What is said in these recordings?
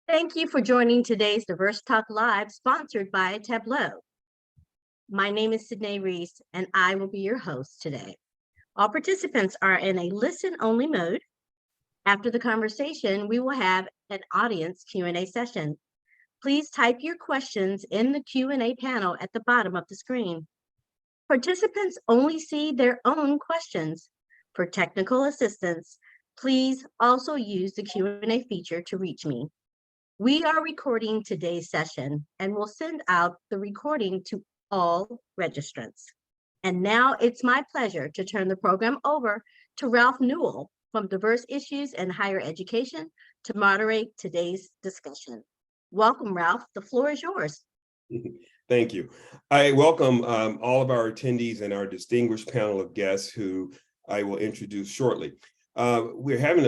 Thank you for joining today's Diverse Talk Live, sponsored by Tableau. My name is Sydney Reese, and I will be your host today. All participants are in a listen-only mode. After the conversation, we will have an audience Q&A session. Please type your questions in the Q&A panel at the bottom of the screen. Participants only see their own questions. For technical assistance, please also use the Q&A feature to reach me. We are recording today's session and will send out the recording to all registrants. And now it's my pleasure to turn the program over to Ralph Newell from Diverse Issues in Higher Education to moderate today's discussion. Welcome, Ralph. The floor is yours. Thank you. I welcome all of our attendees and our distinguished panel of guests who I will introduce shortly. We're having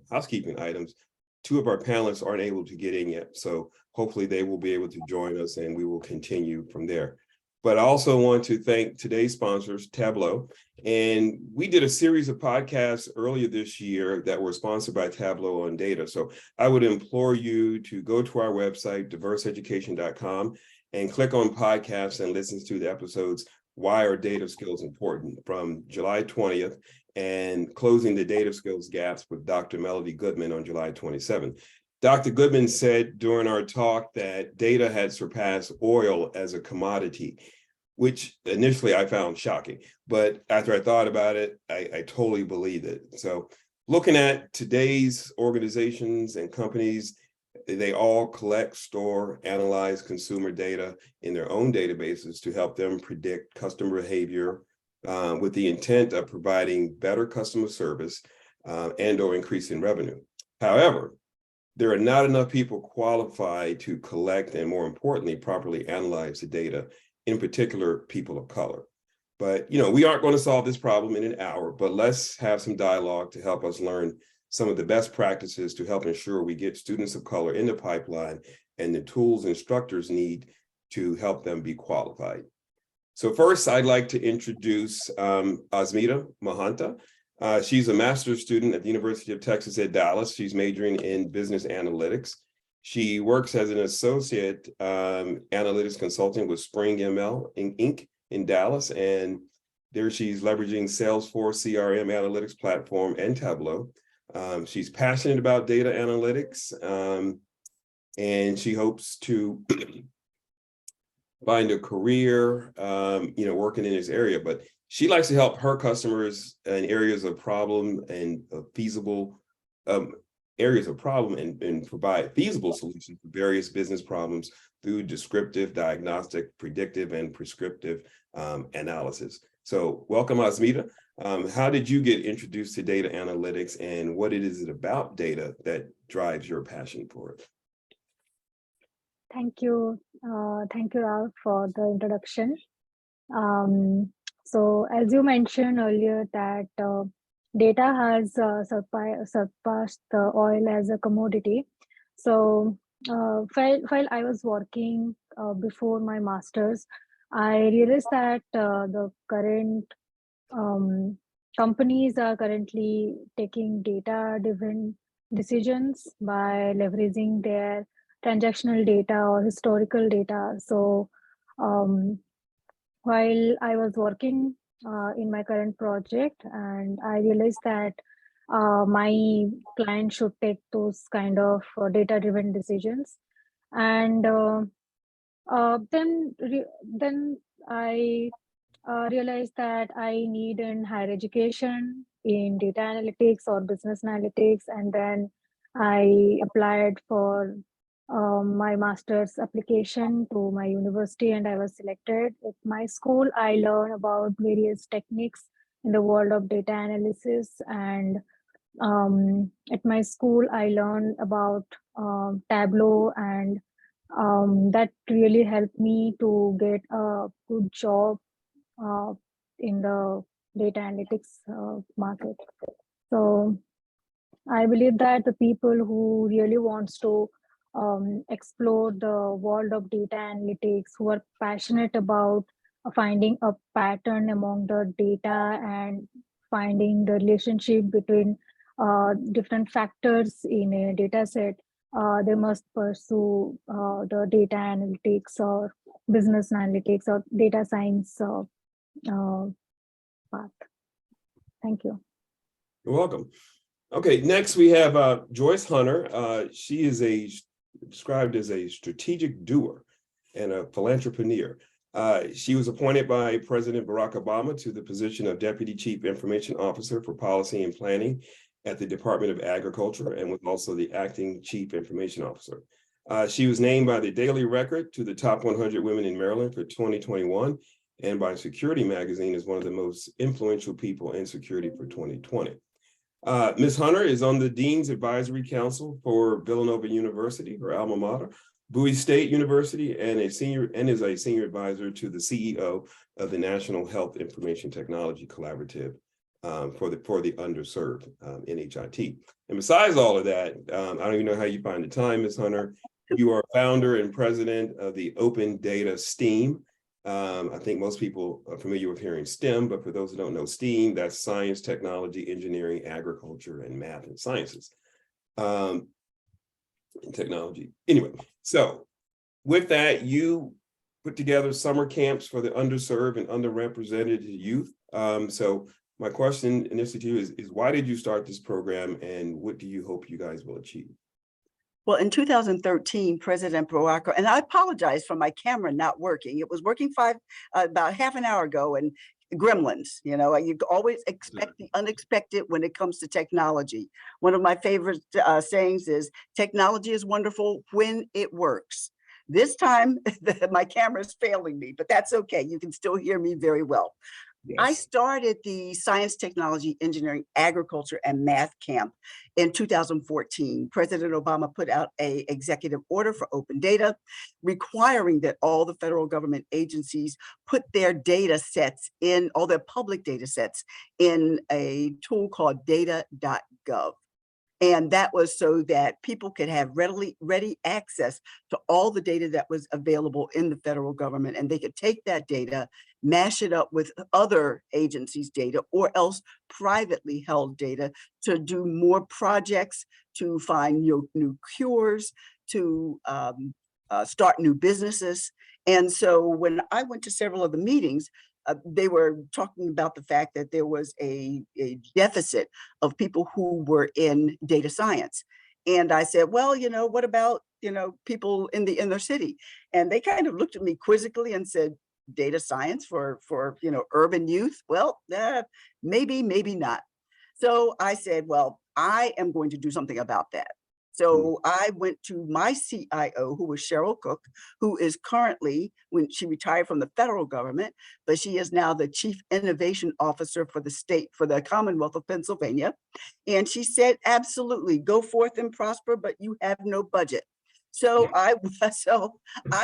housekeeping items. Two of our panelists aren't able to get in yet, so hopefully they will be able to join us and we will continue from there. But I also want to thank today's sponsors, Tableau. And we did a series of podcasts earlier this year that were sponsored by Tableau on data. So I would implore you to go to our website, diverseeducation.com, and click on podcasts and listen to the episodes, Why Are Data Skills Important, from July 20th, and Closing the Data Skills Gaps with Dr. Melody Goodman on July 27th. Dr. Goodman said during our talk that data had surpassed oil as a commodity, which initially I found shocking. But after I thought about it, I totally believed it. So looking at today's organizations and companies, they all collect, store, analyze consumer data in their own databases to help them predict customer behavior with the intent of providing better customer service and or increasing revenue. However, there are not enough people qualified to collect and, more importantly, properly analyze the data, in particular, people of color. But, we aren't going to solve this problem in an hour, but let's have some dialogue to help us learn some of the best practices to help ensure we get students of color in the pipeline and the tools instructors need to help them be qualified. So first, I'd like to introduce Asmita Mahanta. She's a master's student at the University of Texas at Dallas. She's majoring in business analytics. She works as an associate analytics consultant with Spring ML Inc. in Dallas. And there she's leveraging Salesforce CRM analytics platform and Tableau. She's passionate about data analytics, and she hopes to find a career, working in this area. But she likes to help her customers in areas of problem and feasible areas of problem and provide feasible solutions for various business problems through descriptive, diagnostic, predictive, and prescriptive analysis. So welcome, Asmita. How did you get introduced to data analytics, and what is it about data that drives your passion for it? Thank you. Thank you, Ralph, for the introduction. So as you mentioned earlier that data has surpassed the oil as a commodity. So while I was working before my master's, I realized that the current companies are currently taking data-driven decisions by leveraging their transactional data or historical data. So while I was working in my current project, and I realized that my client should take those kind of data-driven decisions. And then I realized that I need in higher education in data analytics or business analytics. And then I applied for my master's application to my university, and I was selected. At my school, I learned about various techniques in the world of data analysis. And at my school, I learned about Tableau, and that really helped me to get a good job in the data analytics market. So I believe that the people who really wants to explore the world of data analytics, who are passionate about finding a pattern among the data and finding the relationship between different factors in a data set, they must pursue the data analytics or business analytics or data science path. Thank you. You're welcome. Okay, next we have Joyce Hunter. She is described as a strategic doer and a philanthropreneur. She was appointed by President Barack Obama to the position of Deputy Chief Information Officer for Policy and Planning at the Department of Agriculture and was also the Acting Chief Information Officer. She was named by the Daily Record to the top 100 women in Maryland for 2021 and by Security Magazine as one of the most influential people in security for 2020. Ms. Hunter is on the Dean's Advisory Council for Villanova University, her alma mater, Bowie State University, and is a senior advisor to the CEO of the National Health Information Technology Collaborative for the underserved, NHIT. And besides all of that, I don't even know how you find the time, Ms. Hunter. You are founder and president of the Open Data STEAM. I think most people are familiar with hearing STEM, but for those who don't know STEAM, that's science, technology, engineering, agriculture, and math and sciences. And technology. Anyway, so with that, you put together summer camps for the underserved and underrepresented youth. So my question initially to you is why did you start this program and what do you hope you guys will achieve? Well, in 2013, President Barack, and I apologize for my camera not working. It was working about half an hour ago, and gremlins, you always expect the unexpected when it comes to technology. One of my favorite sayings is, technology is wonderful when it works. This time, my camera is failing me, but that's okay. You can still hear me very well. Yes. I started the Science, Technology, Engineering, Agriculture, and Math Camp in 2014. President Obama put out an executive order for open data, requiring that all the federal government agencies put their data sets in, all their public data sets, in a tool called data.gov. And that was so that people could have ready access to all the data that was available in the federal government, and they could take that data, mash it up with other agencies' data, or else privately held data to do more projects, to find new cures, to start new businesses. And so when I went to several of the meetings, they were talking about the fact that there was a deficit of people who were in data science. And I said, well, what about, people in the inner city? And they kind of looked at me quizzically and said, data science for urban youth? Well, maybe, maybe not. So I said, well, I am going to do something about that. So I went to my CIO, who was Cheryl Cook, who is currently, when she retired from the federal government, but she is now the Chief Innovation Officer for the state, for the Commonwealth of Pennsylvania. And she said, absolutely, go forth and prosper, but you have no budget. So I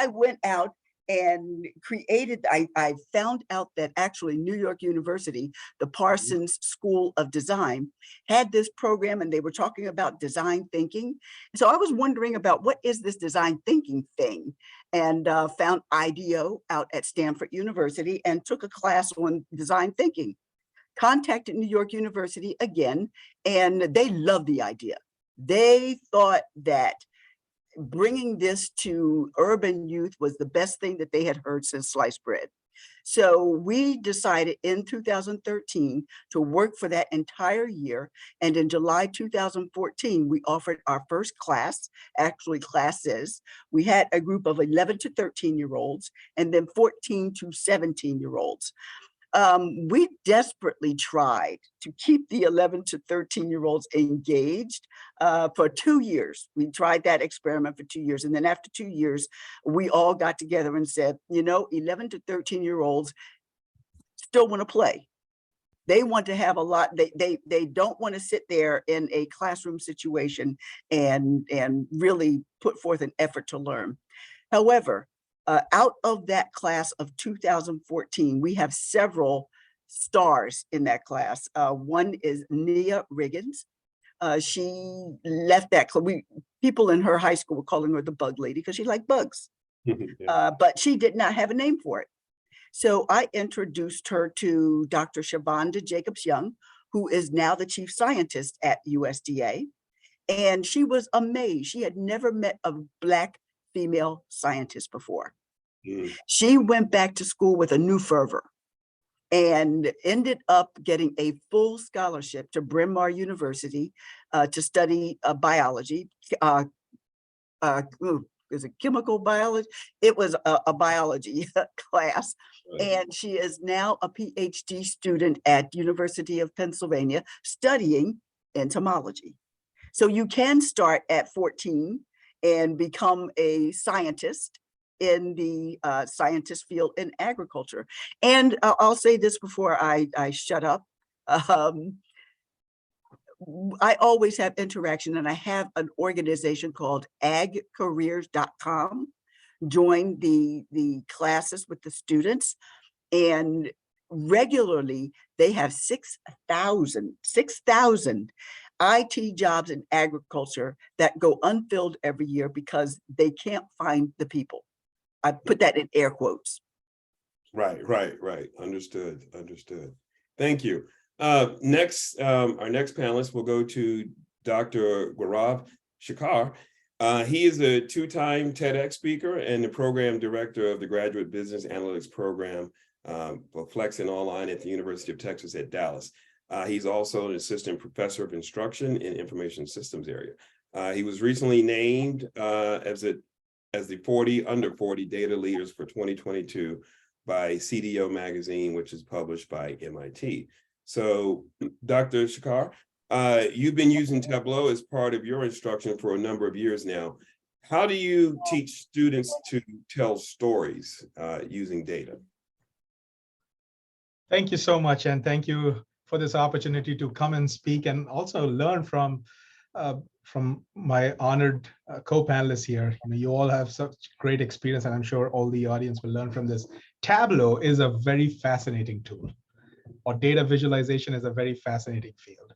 went out and created, I found out that actually New York University, the Parsons School of Design, had this program, and they were talking about design thinking. So I was wondering about what is this design thinking thing, and found IDEO out at Stanford University and took a class on design thinking. Contacted New York University again, and they loved the idea. They thought that bringing this to urban youth was the best thing that they had heard since sliced bread. So we decided in 2013 to work for that entire year. And in July 2014, we offered our first class, actually classes. We had a group of 11 to 13-year-olds and then 14 to 17-year-olds. We desperately tried to keep the 11 to 13-year-olds engaged for 2 years. We tried that experiment for 2 years. And then after 2 years, we all got together and said, 11 to 13-year-olds still want to play. They want to have a lot, they don't want to sit there in a classroom situation and really put forth an effort to learn. However, out of that class of 2014, we have several stars in that class. One is Nia Riggins. She left that class. People in her high school were calling her the bug lady because she liked bugs, but she did not have a name for it. So I introduced her to Dr. Shavonda Jacobs-Young, who is now the chief scientist at USDA. And she was amazed. She had never met a Black female scientist before. Mm. She went back to school with a new fervor and ended up getting a full scholarship to Bryn Mawr University to study biology. Is it chemical biology? It was a biology class. Right. And she is now a PhD student at University of Pennsylvania studying entomology. So you can start at 14 and become a scientist in the scientist field in agriculture. And I'll say this before I shut up. I always have interaction, and I have an organization called agcareers.com. Join the classes with the students, and regularly they have 6,000 IT jobs in agriculture that go unfilled every year because they can't find the people. I put that in air quotes. Right. Understood. Thank you. Next, our next panelist will go to Dr. Gaurav Shekhar. He is a two-time TEDx speaker and the program director of the Graduate Business Analytics Program for Flex and Online at the University of Texas at Dallas. He's also an assistant professor of instruction in information systems area. He was recently named as the 40 under 40 data leaders for 2022 by CDO magazine, which is published by MIT. So, Dr. Shekhar, you've been using Tableau as part of your instruction for a number of years now. How do you teach students to tell stories using data? Thank you so much, and thank you for this opportunity to come and speak and also learn from my honored co-panelists here. You all have such great experience, and I'm sure all the audience will learn from this. Tableau is a very fascinating tool, or data visualization is a very fascinating field.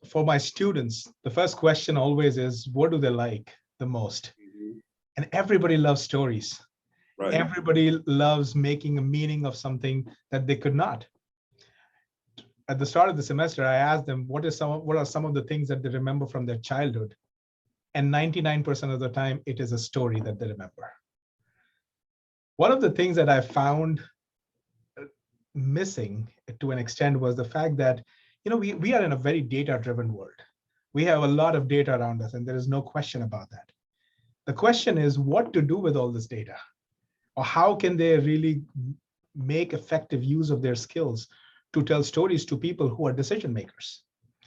For my students, the first question always is, what do they like the most? And everybody loves stories. Right. Everybody loves making a meaning of something that they could not. At the start of the semester, I asked them, what are some of the things that they remember from their childhood? And 99% of the time, it is a story that they remember. One of the things that I found missing to an extent was the fact that, we are in a very data-driven world. We have a lot of data around us, and there is no question about that. The question is what to do with all this data, or how can they really make effective use of their skills to tell stories to people who are decision makers.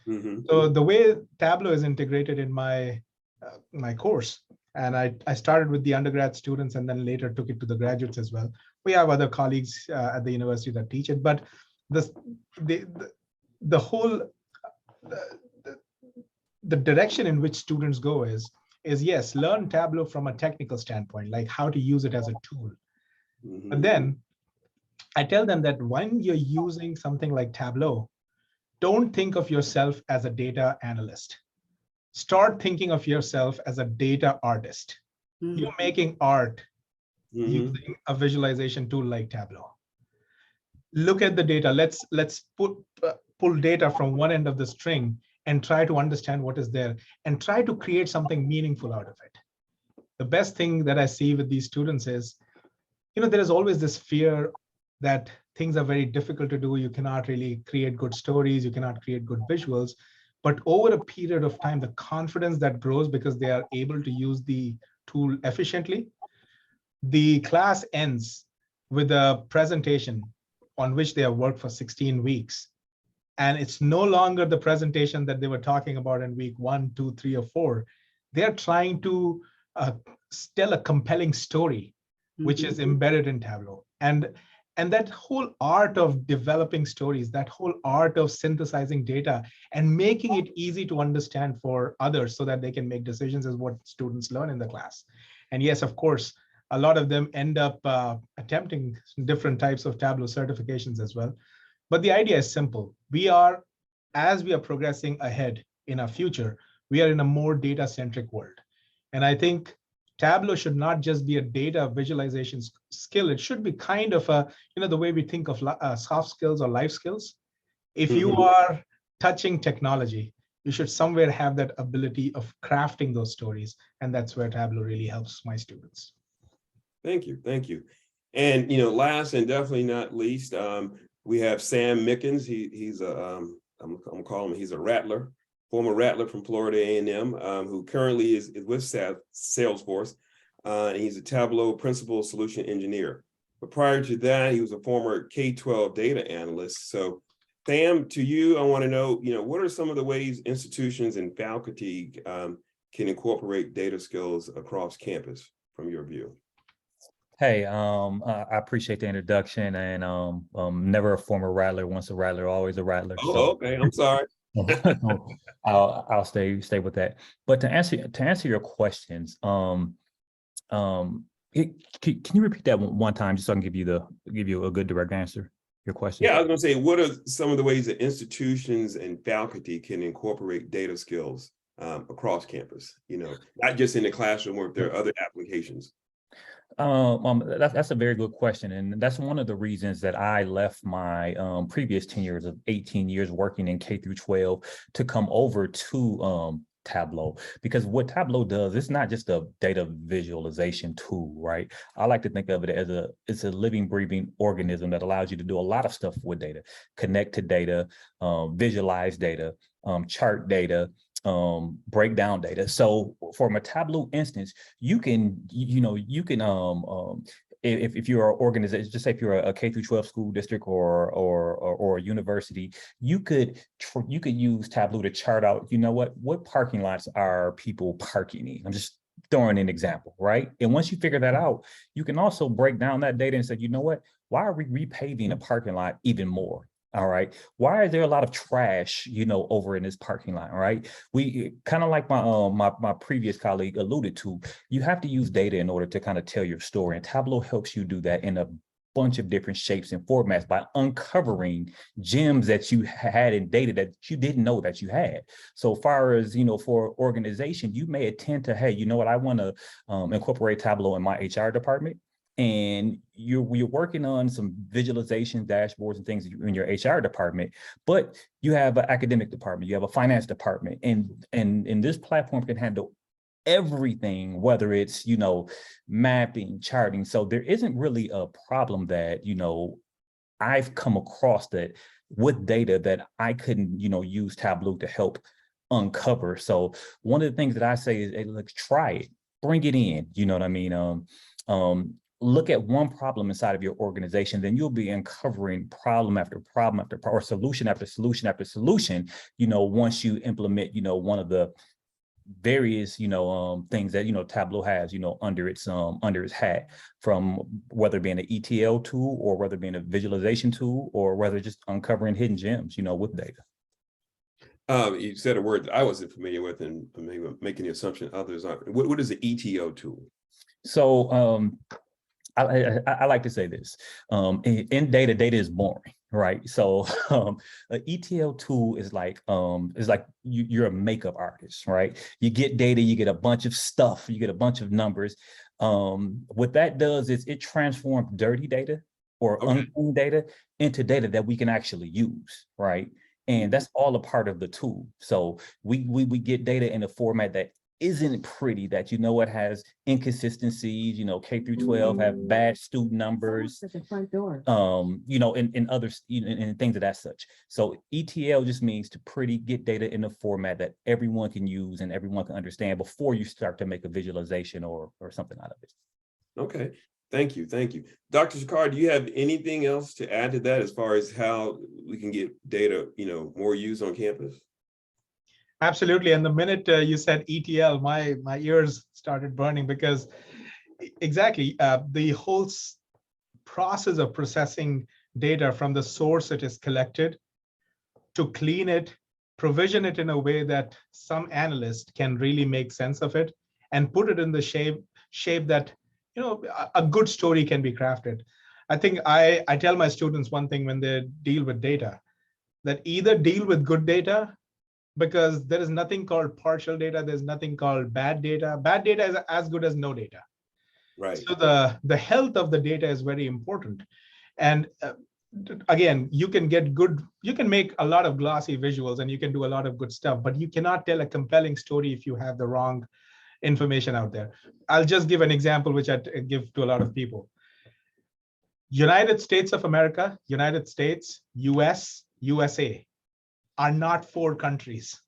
Mm-hmm. So the way Tableau is integrated in my course, and I started with the undergrad students and then later took it to the graduates as well. We have other colleagues at the university that teach it, but the whole the direction in which students go is yes, learn Tableau from a technical standpoint, like how to use it as a tool. Mm-hmm. But then I tell them that when you're using something like Tableau, don't think of yourself as a data analyst. Start thinking of yourself as a data artist. Mm-hmm. You're making art using a visualization tool like Tableau. Look at the data. Let's pull data from one end of the string and try to understand what is there and try to create something meaningful out of it. The best thing that I see with these students is, there is always this fear that things are very difficult to do. You cannot really create good stories. You cannot create good visuals. But over a period of time, the confidence that grows because they are able to use the tool efficiently, the class ends with a presentation on which they have worked for 16 weeks. And it's no longer the presentation that they were talking about in week 1, 2, 3, or 4. They're trying to tell a compelling story, which is embedded in Tableau. And that whole art of developing stories, that whole art of synthesizing data and making it easy to understand for others so that they can make decisions is what students learn in the class. And yes, of course, a lot of them end up attempting different types of Tableau certifications as well. But the idea is simple. As we are progressing ahead in our future, we are in a more data-centric world. And I think Tableau should not just be a data visualization skill. It should be kind of the way we think of soft skills or life skills. If you are touching technology, you should somewhere have that ability of crafting those stories. And that's where Tableau really helps my students. Thank you. Thank you. And, last and definitely not least, we have Sam Mickens. He's I'm gonna call him, he's a Rattler, former Rattler from Florida A&M, who currently is with Salesforce. And he's a Tableau Principal Solution Engineer. But prior to that, he was a former K-12 data analyst. So Sam, to you, I want to know, what are some of the ways institutions and faculty can incorporate data skills across campus from your view? Hey, I appreciate the introduction, and never a former Rattler, once a Rattler, always a Rattler. Oh, okay. I'm sorry. I'll stay with that. But to answer your questions, can you repeat that one time just so I can give you a good direct answer? Your question? Yeah, I was going to say, what are some of the ways that institutions and faculty can incorporate data skills across campus? Not just in the classroom, or if there are other applications. That's a very good question, and that's one of the reasons that I left my previous 10 years of 18 years working in K through 12 to come over to Tableau, because what Tableau does, it's not just a data visualization tool, right? I like to think of it as it's a living, breathing organism that allows you to do a lot of stuff with data, connect to data, visualize data, chart data, break down data. So from a Tableau instance, you can if you're an organization, just say if you're a K through 12 school district or a university, you could use Tableau to chart out, what parking lots are people parking in? I'm just throwing an example, right? And once you figure that out, you can also break down that data and say, why are we repaving a parking lot even more? All right. Why is there a lot of trash, over in this parking lot? All right. We kind of like my previous colleague alluded to, you have to use data in order to kind of tell your story. And Tableau helps you do that in a bunch of different shapes and formats by uncovering gems that you had in data that you didn't know that you had. So far as, for organization, you may attend to, hey, I want to incorporate Tableau in my HR department. And you're working on some visualization dashboards and things in your HR department, but you have an academic department, you have a finance department, and this platform can handle everything, whether it's, mapping, charting. So there isn't really a problem that, I've come across that with data that I couldn't, use Tableau to help uncover. So one of the things that I say is, hey, let's try it, bring it in, you know what I mean? Look at one problem inside of your organization, then you'll be uncovering problem after problem or solution after solution after solution, once you implement, one of the various, things that, Tableau has, under its hat, from whether being an ETL tool or whether being a visualization tool or whether just uncovering hidden gems, with data. You said a word that I wasn't familiar with, and maybe making the assumption others aren't. What is the ETO tool? So, I like to say this, in data is boring, right? So an ETL tool is like you're a makeup artist, right? You get data, you get a bunch of stuff, you get a bunch of numbers. What that does is it transforms dirty data or unclean data into data that we can actually use, right? And that's all a part of the tool. So we get data in a format that isn't pretty, that it has inconsistencies, K through 12 have bad student numbers, and other and things of that such. So ETL just means to get data in a format that everyone can use and everyone can understand before you start to make a visualization or something out of it. Okay, thank you. Dr. Shakar, do you have anything else to add to that as far as how we can get data, more used on campus? Absolutely. And the minute you said ETL, my ears started burning, because exactly the whole process of processing data from the source it is collected to clean it, provision it in a way that some analyst can really make sense of it and put it in the shape that, a good story can be crafted. I think I tell my students one thing when they deal with data, that either deal with good data, because there is nothing called partial data. There's nothing called bad data. Bad data is as good as no data. Right. So the health of the data is very important. And again, you can make a lot of glossy visuals and you can do a lot of good stuff, but you cannot tell a compelling story if you have the wrong information out there. I'll just give an example, which I give to a lot of people. United States of America, United States, US, USA are not 4 countries.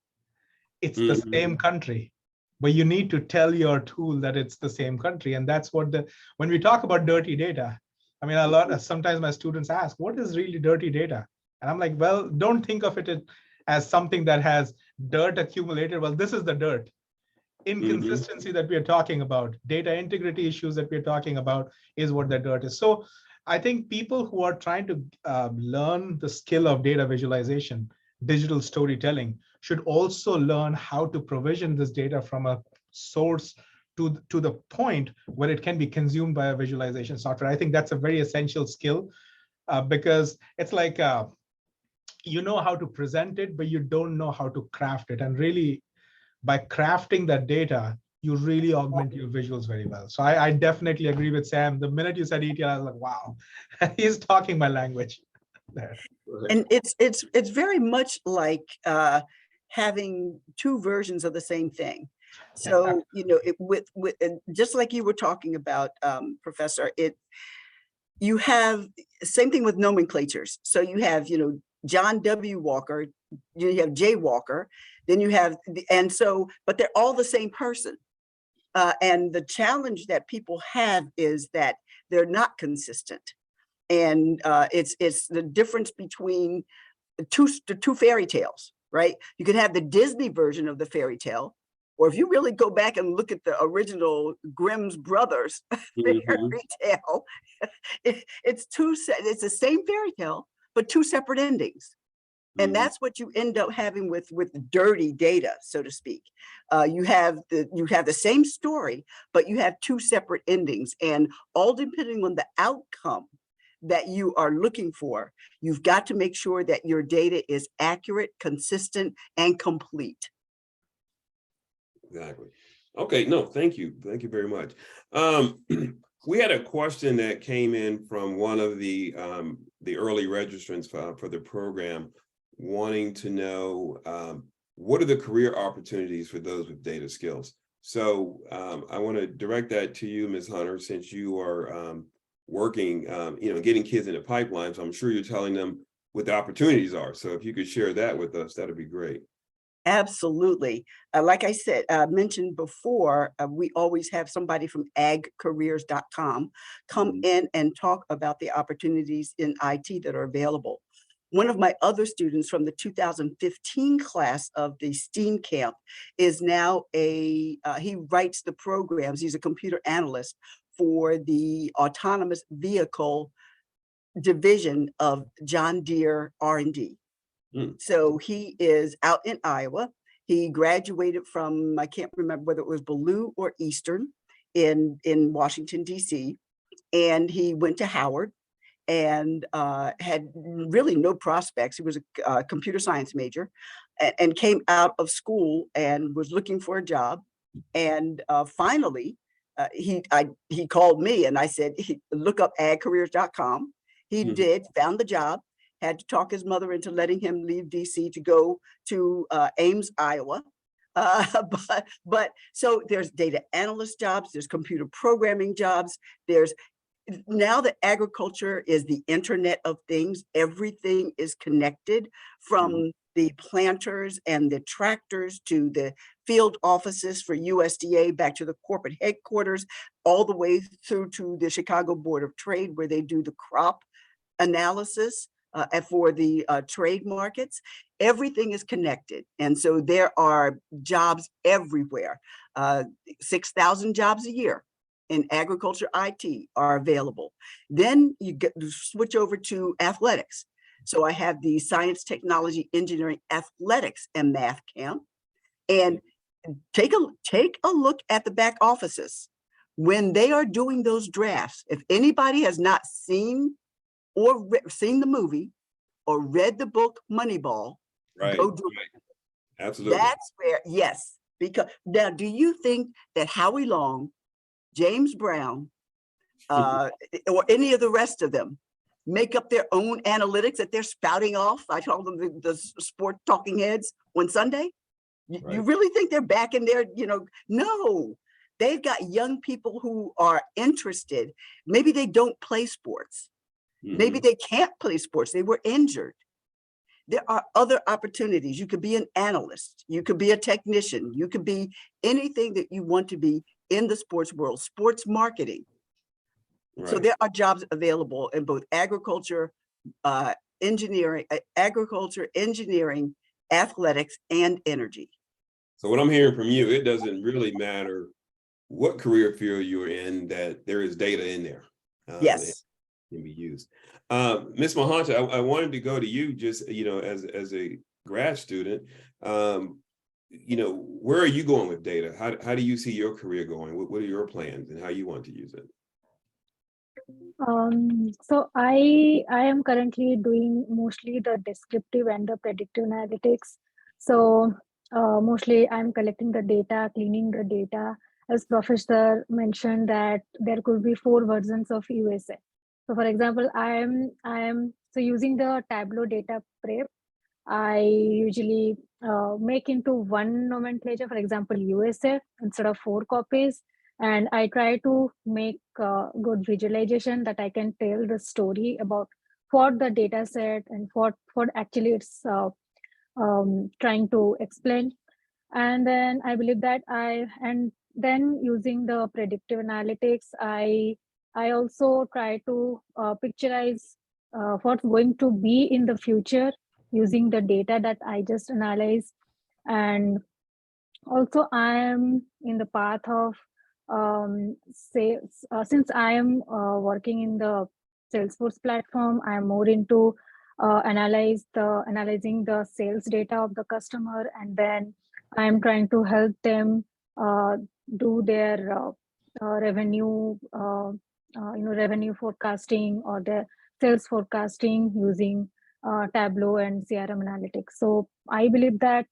It's the same country, but you need to tell your tool that it's the same country. And that's what when we talk about dirty data, I mean, sometimes my students ask, what is really dirty data? And I'm like, well, don't think of it as something that has dirt accumulated. Well, this is the dirt. Inconsistency that we are talking about, data integrity issues that we're talking about is what the dirt is. So I think people who are trying to learn the skill of data visualization, digital storytelling, should also learn how to provision this data from a source to the point where it can be consumed by a visualization software. I think that's a very essential skill because it's like, you know how to present it, but you don't know how to craft it. And really, by crafting that data, you really augment your visuals very well. So I definitely agree with Sam. The minute you said ETL, I was like, wow, he's talking my language there. And it's very much like having 2 versions of the same thing. So, you know, and just like you were talking about, Professor, you have same thing with nomenclatures. So you have, you know, John W. Walker, you have J. Walker, then you have, but they're all the same person. And the challenge that people have is that they're not consistent. And it's the difference between the two fairy tales, right? You can have the Disney version of the fairy tale, or if you really go back and look at the original Grimm's Brothers fairy tale, it's the same fairy tale, but 2 separate endings. And that's what you end up having with dirty data, so to speak. You have the same story, but you have 2 separate endings, and all depending on the outcome that you are looking for, you've got to make sure that your data is accurate, consistent, and complete. Exactly. Okay, no, thank you. Thank you very much. We had a question that came in from one of the early registrants for the program, wanting to know what are the career opportunities for those with data skills. So I want to direct that to you, Ms. Hunter, since you are working, you know, getting kids in the pipeline. So I'm sure you're telling them what the opportunities are. So if you could share that with us, that'd be great. Absolutely. Like I said, mentioned before, we always have somebody from agcareers.com come in and talk about the opportunities in IT that are available. One of my other students from the 2015 class of the STEAM camp is now he writes the programs. He's a computer analyst for the autonomous vehicle division of John Deere R&D. So he is out in Iowa. He graduated from, I can't remember whether it was Ballou or Eastern in Washington, DC. And he went to Howard and had really no prospects. He was a computer science major and came out of school and was looking for a job. And finally, he called me and I said, look up agcareers.com. He did, found the job, had to talk his mother into letting him leave DC to go to Ames, Iowa. But so there's data analyst jobs, there's computer programming jobs, there's now that agriculture is the internet of things, everything is connected from the planters and the tractors to the field offices for USDA, back to the corporate headquarters, all the way through to the Chicago Board of Trade, where they do the crop analysis for the trade markets. Everything is connected. And so there are jobs everywhere. 6,000 jobs a year in agriculture IT are available. Then you switch over to athletics. So I have the science, technology, engineering, athletics, and math camp. And take a look at the back offices. When they are doing those drafts, if anybody has not seen or seen the movie or read the book Moneyball, go do it. Absolutely. That's where, yes, because now do you think that Howie Long, James Brown, or any of the rest of them make up their own analytics that they're spouting off. I call them the sport talking heads on Sunday. You Right. really think they're back in there? No, they've got young people who are interested. Maybe they don't play sports. Maybe Mhm. they can't play sports. They were injured. There are other opportunities. You could be an analyst. You could be a technician. You could be anything that you want to be in the sports world, sports marketing. So Right. there are jobs available in both agriculture, engineering, athletics, and energy. So what I'm hearing from you, it doesn't really matter what career field you're in, that there is data in there. It Yes. can be used. Ms. Mahanta, I wanted to go to you just, as a grad student, where are you going with data? How do you see your career going? What are your plans and how you want to use it? So I am currently doing mostly the descriptive and the predictive analytics. So mostly I'm collecting the data, cleaning the data. As Professor mentioned that there could be 4 versions of USA. So for example, I am so using the Tableau data prep, I usually make into one nomenclature, for example, USA instead of 4 copies. And I try to make good visualization that I can tell the story about what the data set and what actually it's trying to explain. And then I believe that and then using the predictive analytics, I also try to picturize what's going to be in the future using the data that I just analyzed. And also I am in the path of since I am working in the Salesforce platform, I am more into analyzing the sales data of the customer, and then I am trying to help them do their revenue revenue forecasting or their sales forecasting using Tableau and CRM analytics. So I believe that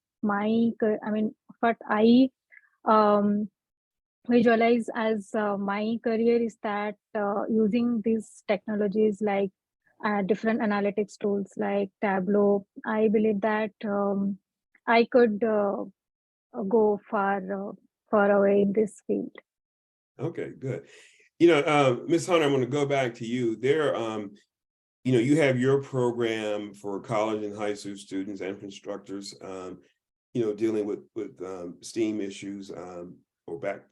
what I visualize as my career is that using these technologies like different analytics tools like Tableau, I believe that I could go far away in this field. Okay, good. Ms. Hunter, I'm going to go back to you. You have your program for college and high school students and instructors, dealing with STEAM issues,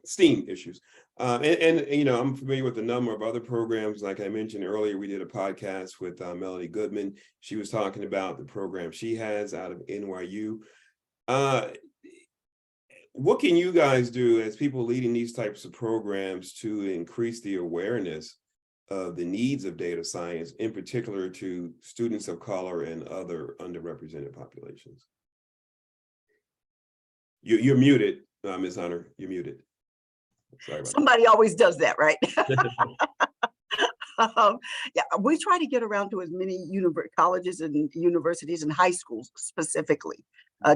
STEAM issues. I'm familiar with a number of other programs. Like I mentioned earlier, we did a podcast with Melody Goodman. She was talking about the program she has out of NYU. What can you guys do as people leading these types of programs to increase the awareness of the needs of data science, in particular to students of color and other underrepresented populations? You're muted, Ms. Hunter. You're muted. Sorry about Somebody always does that, right? Yeah, we try to get around to as many colleges and universities and high schools specifically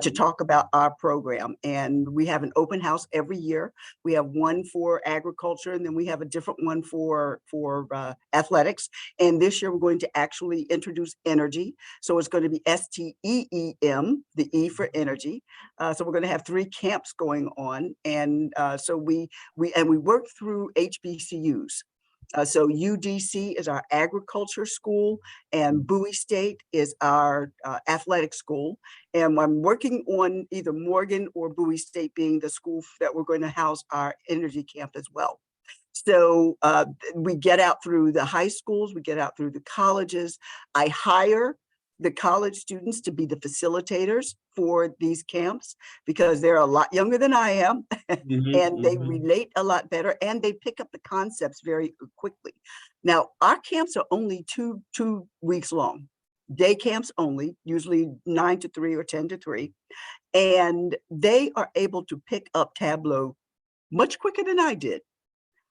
to talk about our program. And we have an open house every year. We have one for agriculture, and then we have a different one for athletics. And this year we're going to actually introduce energy. So it's going to be STEEM, the E for energy. So we're going to have 3 camps going on. And so we work through HBCUs. So UDC is our agriculture school, and Bowie State is our athletic school. And I'm working on either Morgan or Bowie State being the school that we're going to house our energy camp as well. So we get out through the high schools, we get out through the colleges. I hire the college students to be the facilitators for these camps because they're a lot younger than I am and they relate a lot better and they pick up the concepts very quickly. Now, our camps are only two weeks long, day camps only, usually 9 to 3 or 10 to 3. And they are able to pick up Tableau much quicker than I did.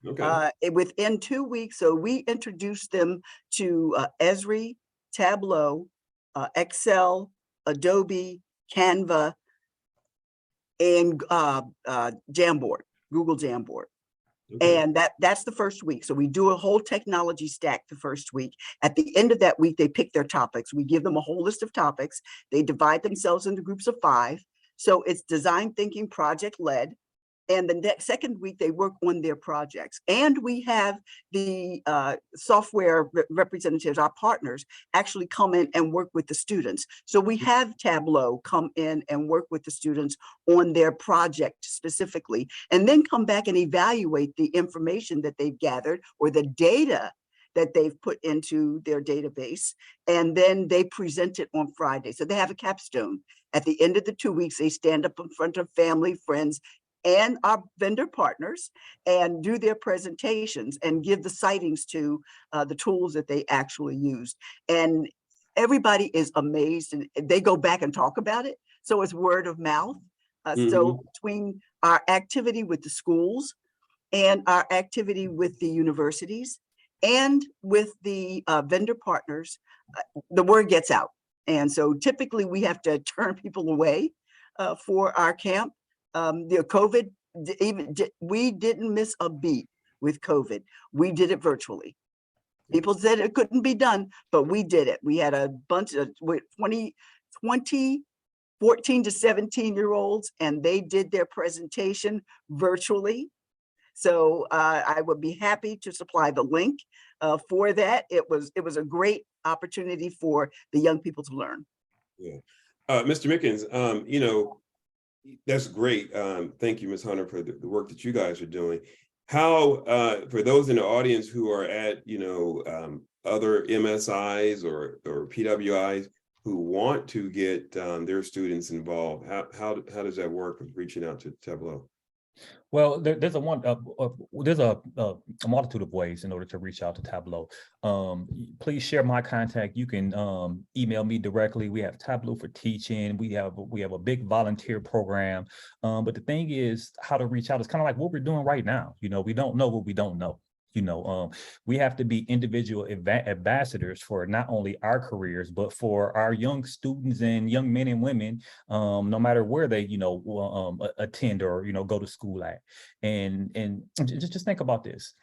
Okay. Within 2 weeks, so we introduced them to Esri, Tableau, Excel, Adobe, Canva, and Jamboard, Google Jamboard. Okay. And that's the first week. So we do a whole technology stack the first week. At the end of that week, they pick their topics. We give them a whole list of topics. They divide themselves into groups of 5. So it's design thinking, project led. And the next second week, they work on their projects. And we have the software representatives, our partners, actually come in and work with the students. So we have Tableau come in and work with the students on their project specifically, and then come back and evaluate the information that they've gathered or the data that they've put into their database. And then they present it on Friday. So they have a capstone. At the end of the 2 weeks, they stand up in front of family, friends, and our vendor partners and do their presentations and give the sightings to the tools that they actually used. And everybody is amazed, and they go back and talk about it. So it's word of mouth. So between our activity with the schools and our activity with the universities and with the vendor partners, the word gets out. And so typically we have to turn people away for our camp. COVID, we didn't miss a beat with COVID. We did it virtually. People said it couldn't be done, but we did it. We had a bunch of 14 to 17-year-olds, and they did their presentation virtually. So I would be happy to supply the link for that. It was a great opportunity for the young people to learn. Yeah. Mr. Mickens, you know, that's great. Thank you, Ms. Hunter, for the work that you guys are doing. How, for those in the audience who are at, you know, other MSIs or PWIs who want to get their students involved, how does that work with reaching out to Tableau? Well, there's a multitude of ways in order to reach out to Tableau. Please share my contact. You can email me directly. We have Tableau for Teaching. We have a big volunteer program. But the thing is, how to reach out is kind of like what we're doing right now. You know, we don't know what we don't know. You know, we have to be individual ambassadors for not only our careers, but for our young students and young men and women, no matter where they, you know, attend or, you know, go to school at. And just think about this.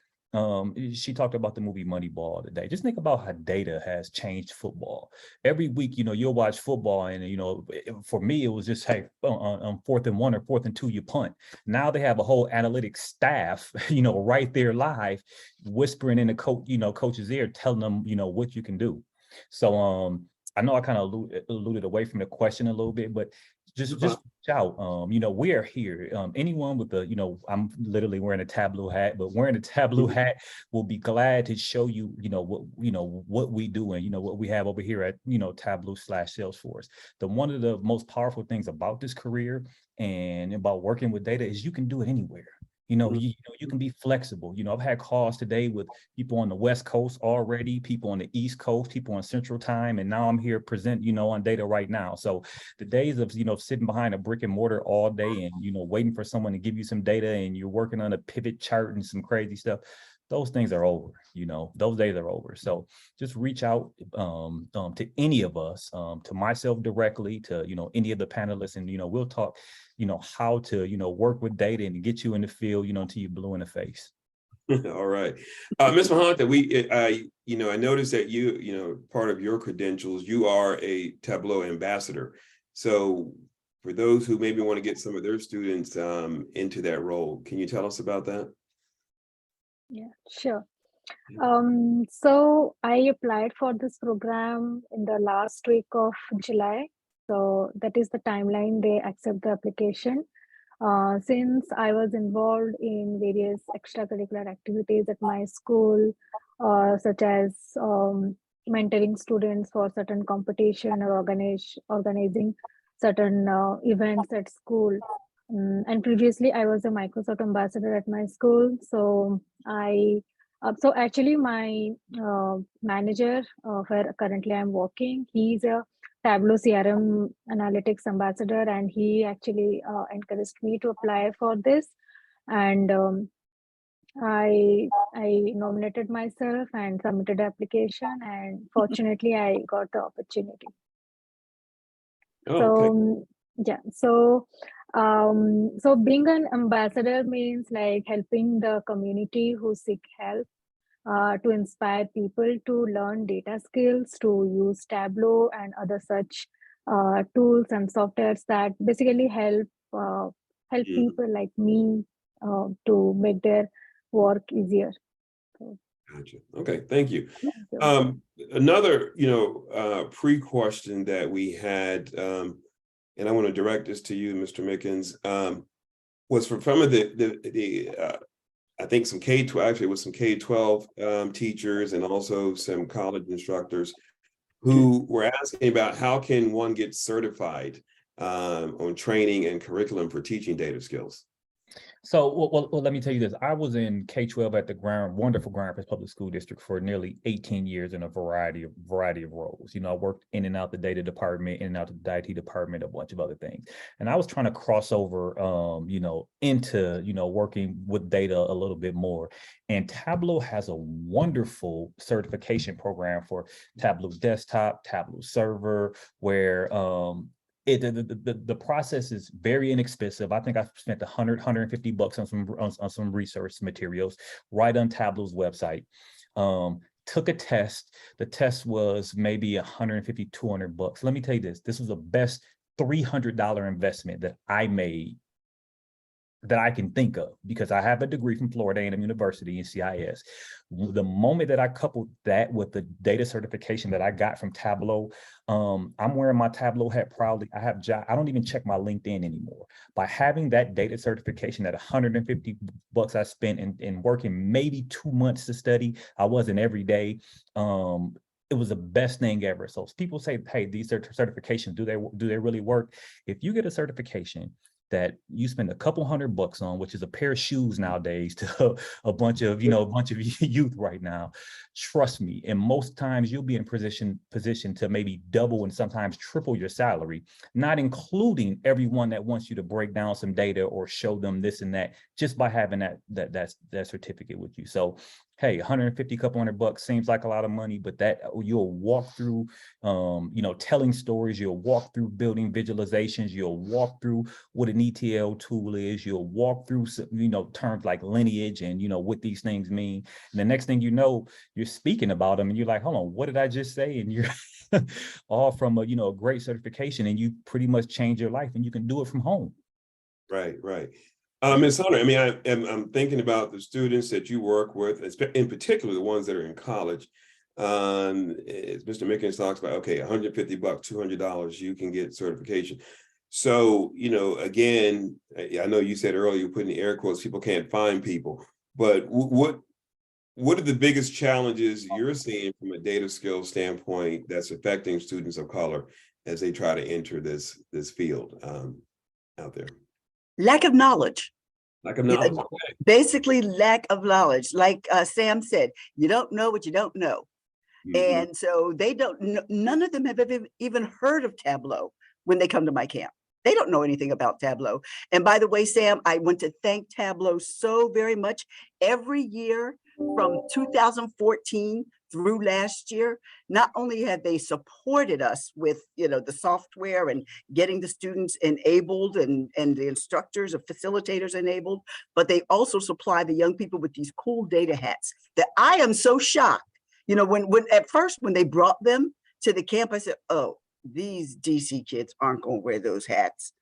She talked about the movie Moneyball today. Just think about how data has changed football. Every week, you know, you'll watch football and, you know, for me, it was just, hey, on 4th and 1 or 4th and 2, you punt. Now they have a whole analytics staff, you know, right there live, whispering in the coach's ear, telling them, you know, what you can do. So I know I kind of alluded away from the question a little bit, but just reach out. You know, we are here. Anyone with the, you know, I'm literally wearing a Tableau hat, but wearing a Tableau hat will be glad to show you, you know, what we do and, you know, what we have over here at, you know, Tableau/Salesforce. One of the most powerful things about this career and about working with data is you can do it anywhere. You know, you can be flexible. You know, I've had calls today with people on the West Coast already, people on the East Coast, people on Central Time, and now I'm here present, you know, on data right now. So the days of, you know, sitting behind a brick and mortar all day and, you know, waiting for someone to give you some data and you're working on a pivot chart and some crazy stuff, those things are over. You know, those days are over. So just reach out to any of us, to myself directly, to, you know, any of the panelists, and, you know, we'll talk, you know, how to, you know, work with data and get you in the field, you know, until you're blue in the face. All right. Ms. Mahanta, you know, I noticed that you know, part of your credentials, you are a Tableau ambassador. So for those who maybe want to get some of their students into that role, can you tell us about that? Yeah, sure. So I applied for this program in the last week of July. So that is the timeline they accept the application. Since I was involved in various extracurricular activities at my school, such as mentoring students for certain competition or organizing certain events at school. And previously I was a Microsoft ambassador at my school. So so actually my manager where currently I'm working, he's a Tableau CRM analytics ambassador, and he actually encouraged me to apply for this. And I nominated myself and submitted the application, and fortunately I got the opportunity. Oh, okay. So yeah, so So being an ambassador means like helping the community who seek help, to inspire people to learn data skills, to use Tableau and other such tools and softwares that basically help Mhm. people like me to make their work easier. So, Gotcha. Okay, thank you. thank you. Another, pre-question that we had, and I want to direct this to you, Mr. Mickens, was from some of the I think some K-12, actually it was some K-12 teachers and also some college instructors who were asking about how can one get certified on training and curriculum for teaching data skills. So, well, let me tell you this. I was in K-12 at the wonderful Grand Rapids Public School District for nearly 18 years in a variety of roles. I worked in and out the data department, in and out the IT department, a bunch of other things. And I was trying to cross over, into, working with data a little bit more. And Tableau has a wonderful certification program for Tableau Desktop, Tableau Server, where the process is very inexpensive. I think I spent $150 on some research materials right on Tableau's website. Took a test. The test was maybe $150, $200. Let me tell you this was the best $300 investment that I made that I can think of, because I have a degree from Florida A&M University in CIS. The moment that I coupled that with the data certification that I got from Tableau, I'm wearing my Tableau hat proudly. I don't even check my LinkedIn anymore. By having that data certification at $150 I spent in working maybe 2 months to study, I wasn't every day. It was the best thing ever. So people say, hey, these certifications, do they really work? If you get a certification that you spend a couple $100 on, which is a pair of shoes nowadays to a bunch of youth right now, trust me, and most times you'll be in position to maybe double and sometimes triple your salary, not including everyone that wants you to break down some data or show them this and that, just by having that certificate with you. So hey, 150, couple $100 seems like a lot of money, but that you'll walk through, telling stories, you'll walk through building visualizations, you'll walk through what an ETL tool is, you'll walk through, terms like lineage and, what these things mean. And the next thing you know, you're speaking about them and you're like, hold on, what did I just say? And you're all from a great certification, and you pretty much change your life and you can do it from home. Right. Ms. Hunter, I mean, I'm thinking about the students that you work with, in particular, the ones that are in college. As Mr. Mickens talks about, okay, $150, $200, you can get certification. So, again, I know you said earlier, you put in the air quotes, people can't find people, but what are the biggest challenges you're seeing from a data skills standpoint that's affecting students of color as they try to enter this field out there? Lack of knowledge. Lack of knowledge. Okay. Basically, lack of knowledge. Like Sam said, you don't know what you don't know. Mhm. And so they don't know, none of them have even heard of Tableau when they come to my camp. They don't know anything about Tableau. And by the way, Sam, I want to thank Tableau so very much. Every year from 2014 through last year, not only have they supported us with, the software and getting the students enabled and the instructors or facilitators enabled, but they also supply the young people with these cool data hats that I am so shocked. When at first, when they brought them to the camp, I said, oh, these DC kids aren't going to wear those hats.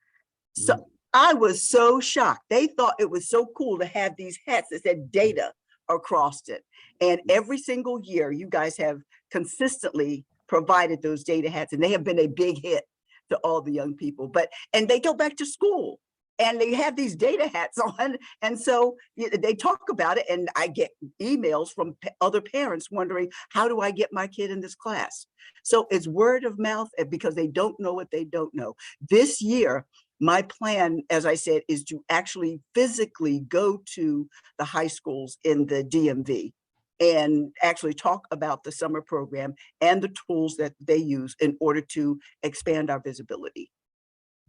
So I was so shocked. They thought it was so cool to have these hats that said data across it. And every single year, you guys have consistently provided those data hats, and they have been a big hit to all the young people. And they go back to school and they have these data hats on. And so they talk about it, and I get emails from other parents wondering, how do I get my kid in this class? So it's word of mouth, because they don't know what they don't know. This year, my plan, as I said, is to actually physically go to the high schools in the DMV and actually talk about the summer program and the tools that they use in order to expand our visibility.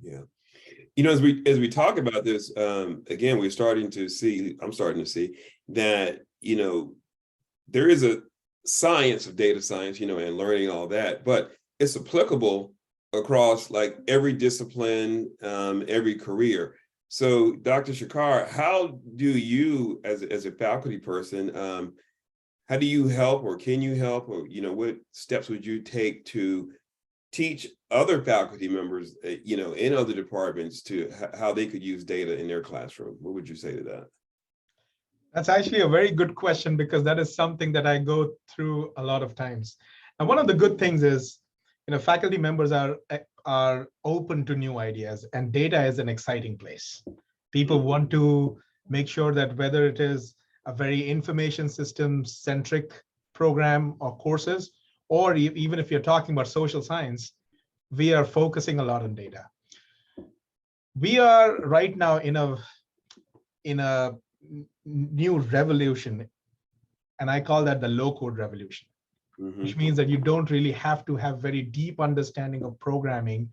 Yeah. As we talk about this, again, I'm starting to see that, there is a science of data science, and learning all that, but it's applicable across like every discipline, every career. So Dr. Shekar, how do you, as a faculty person, how do you help, or can you help, or what steps would you take to teach other faculty members, in other departments to how they could use data in their classroom? What would you say to that? That's actually a very good question, because that is something that I go through a lot of times. And one of the good things is, faculty members are open to new ideas, and data is an exciting place. People want to make sure that whether it is a very information system centric program or courses, or even if you're talking about social science, we are focusing a lot on data. We are right now in a new revolution, and I call that the low code revolution, which means that you don't really have to have very deep understanding of programming,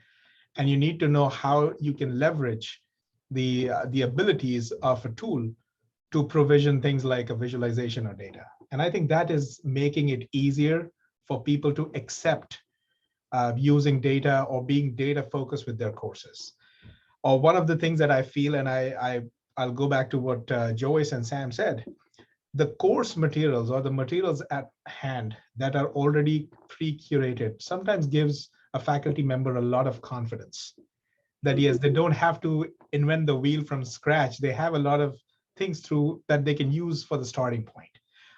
and you need to know how you can leverage the abilities of a tool to provision things like a visualization or data. And I think that is making it easier for people to accept using data or being data focused with their courses. Or one of the things that I feel, and I'll go back to what Joyce and Sam said, the course materials or the materials at hand that are already pre-curated sometimes gives a faculty member a lot of confidence that yes, they don't have to invent the wheel from scratch. They have a lot of things through that they can use for the starting point.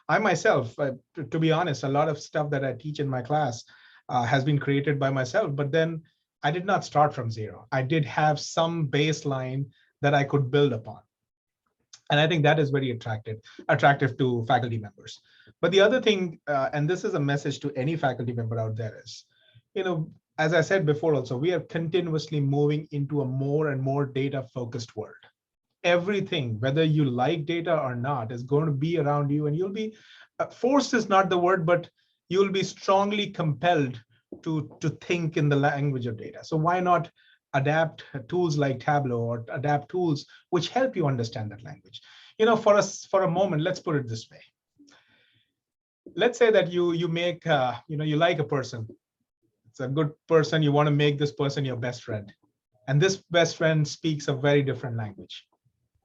I myself, to be honest, a lot of stuff that I teach in my class has been created by myself, but then I did not start from zero. I did have some baseline that I could build upon. And I think that is very attractive to faculty members. But the other thing, and this is a message to any faculty member out there, is, as I said before also, we are continuously moving into a more and more data focused world. Everything, whether you like data or not, is going to be around you, and you'll be, forced is not the word, but you'll be strongly compelled to think in the language of data. So why not adapt tools like Tableau, or adapt tools which help you understand that language? For a moment, let's put it this way. Let's say that you make, you like a person. It's a good person. You want to make this person your best friend. And this best friend speaks a very different language.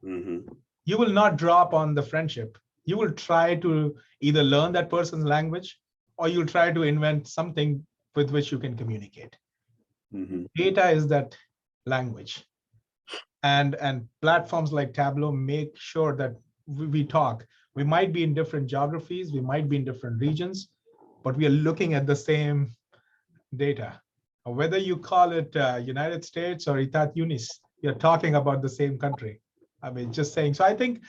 You will not drop on the friendship. You will try to either learn that person's language, or you'll try to invent something with which you can communicate. Data is that language. And platforms like Tableau make sure that we talk. We might be in different geographies, we might be in different regions, but we are looking at the same data. Whether you call it United States or Etat Unis, you're talking about the same country. I mean, just saying. So I think,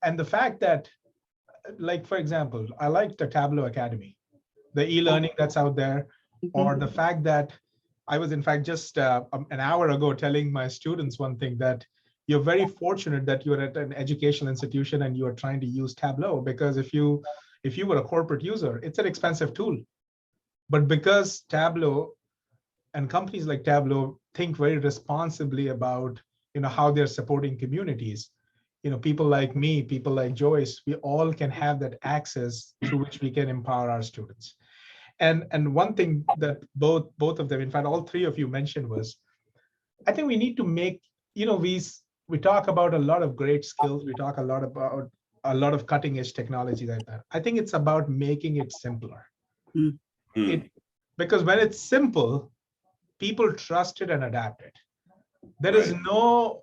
and the fact that, like, for example, I like the Tableau Academy, the e-learning that's out there, or the fact that I was, in fact, just an hour ago telling my students one thing, that you're very fortunate that you're at an educational institution and you are trying to use Tableau, because if you were a corporate user, it's an expensive tool. But because Tableau and companies like Tableau think very responsibly about how they're supporting communities, people like me, people like Joyce, we all can have that access through which we can empower our students. And one thing that both of them, in fact, all three of you mentioned was, I think we need to make, we talk about a lot of great skills. We talk a lot about a lot of cutting edge technology like that. I think it's about making it simpler. Because when it's simple, people trust it and adapt it. There is no,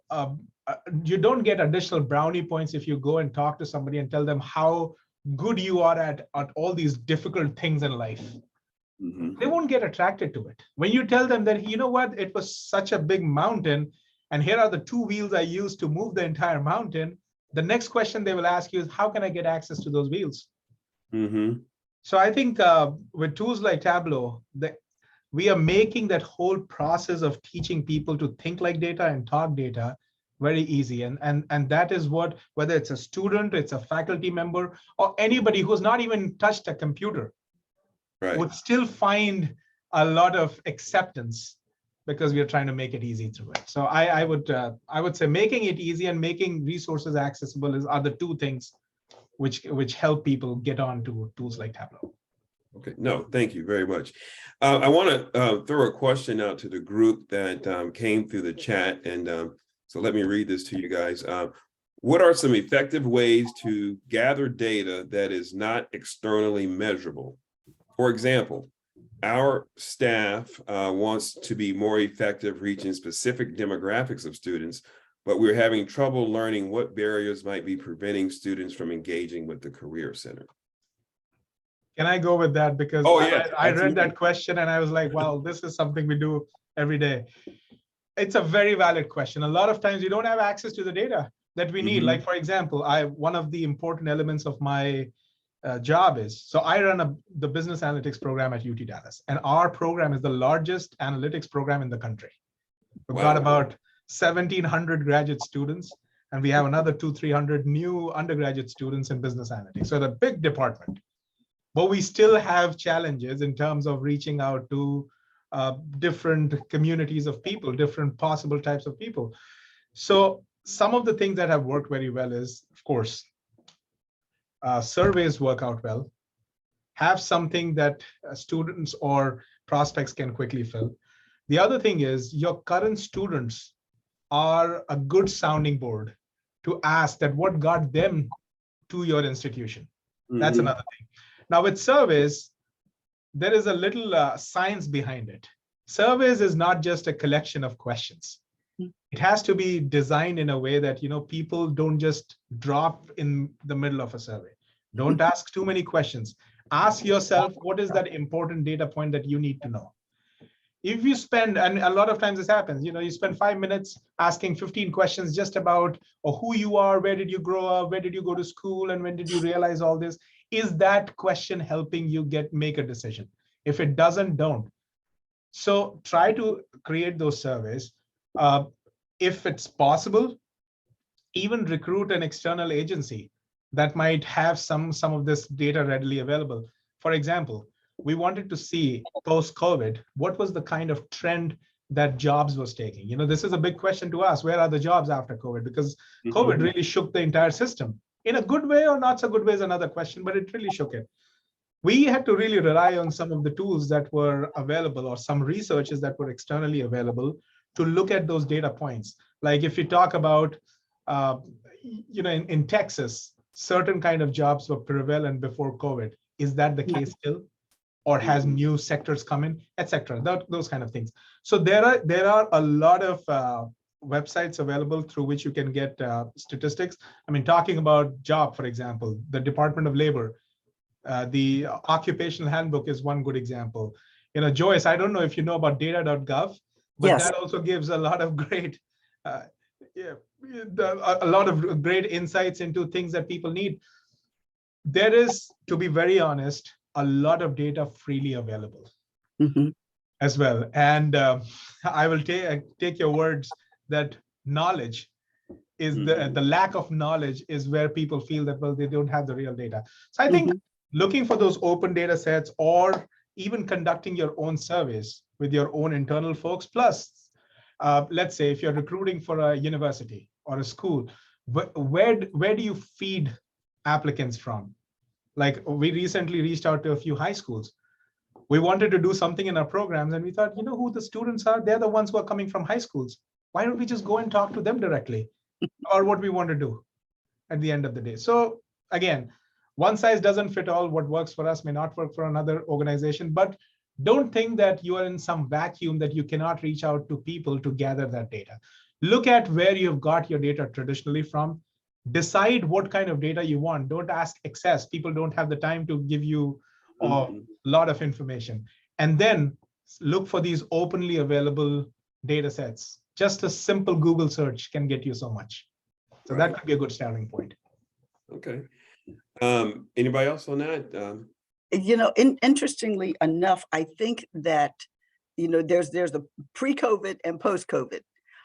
you don't get additional brownie points if you go and talk to somebody and tell them how good you are at all these difficult things in life. They won't get attracted to it. When you tell them that, it was such a big mountain, and here are the 2 wheels I used to move the entire mountain, the next question they will ask you is, how can I get access to those wheels? So I think with tools like Tableau, we are making that whole process of teaching people to think like data and talk data very easy. And that is what, whether it's a student, it's a faculty member, or anybody who's not even touched a computer, would still find a lot of acceptance, because we are trying to make it easy through it. So I would say making it easy and making resources accessible are the 2 things which help people get on to tools like Tableau. Okay, no, thank you very much. I want to throw a question out to the group that came through the chat. And so let me read this to you guys. What are some effective ways to gather data that is not externally measurable? For example, our staff wants to be more effective reaching specific demographics of students, but we're having trouble learning what barriers might be preventing students from engaging with the Career Center. Can I go with that? Because Oh, yeah, I read absolutely. that question and I was like, wow, this is something we do every day. It's a very valid question. A lot of times you don't have access to the data that we need. Mhm. Like, for example, one of the important elements of my job is, so I run the business analytics program at UT Dallas, and our program is the largest analytics program in the country. We've got Wow. about 1,700 graduate students, and we have another 200-300 new undergraduate students in business analytics. So it's a big department. But we still have challenges in terms of reaching out to different communities of people, different possible types of people. So some of the things that have worked very well is, of course, surveys work out well. Have something that students or prospects can quickly fill. The other thing is your current students are a good sounding board to ask that what got them to your institution. That's Mhm. another thing. Now with surveys, there is a little science behind it. Surveys is not just a collection of questions. It has to be designed in a way that, you know, people don't just drop in the middle of a survey. Don't ask too many questions. Ask yourself, what is that important data point that you need to know? If you spend, and a lot of times this happens, you know, you spend 5 minutes asking 15 questions just about who you are, where did you grow up, where did you go to school, and when did you realize all this? Is that question helping you make a decision? If it doesn't, don't. So try to create those surveys. If it's possible, even recruit an external agency that might have some of this data readily available. For example, we wanted to see post-COVID, what was the kind of trend that jobs was taking? You know, this is a big question to ask. Where are the jobs after COVID? Because COVID really shook the entire system. In a good way or not so good way is another question, but it really shook it. We had to really rely on some of the tools that were available or some researches that were externally available to look at those data points. Like if you talk about, you know, in Texas, certain kind of jobs were prevalent before COVID. Is that the case still? Or has new sectors come in, etc. Those kind of things. So there are a lot of websites available through which you can get statistics. I mean, talking about job, for example, the Department of Labor, the occupational handbook is one good example. You know, Joyce, I don't know if you know about data.gov, but Yes. that also gives a lot of great, a lot of great insights into things that people need. There is, to be very honest, a lot of data freely available as well. And I will take your words that knowledge is the lack of knowledge is where people feel that, well, they don't have the real data. So I think looking for those open data sets or even conducting your own surveys with your own internal folks, plus let's say if you're recruiting for a university or a school, where do you feed applicants from? Like we recently reached out to a few high schools. We wanted to do something in our programs and we thought, you know who the students are? They're the ones who are coming from high schools. Why don't we just go and talk to them directly or what we want to do at the end of the day? So again, one size doesn't fit all. What works for us may not work for another organization, but don't think that you are in some vacuum that you cannot reach out to people to gather that data. Look at where you've got your data traditionally from. Decide what kind of data you want. Don't ask excess. People don't have the time to give you a lot of information. And then look for these openly available data sets. Just a simple Google search can get you so much. So that could be a good starting point. Okay. Anybody else on that? You know, interestingly enough, I think that, you know, there's the pre-COVID and post-COVID.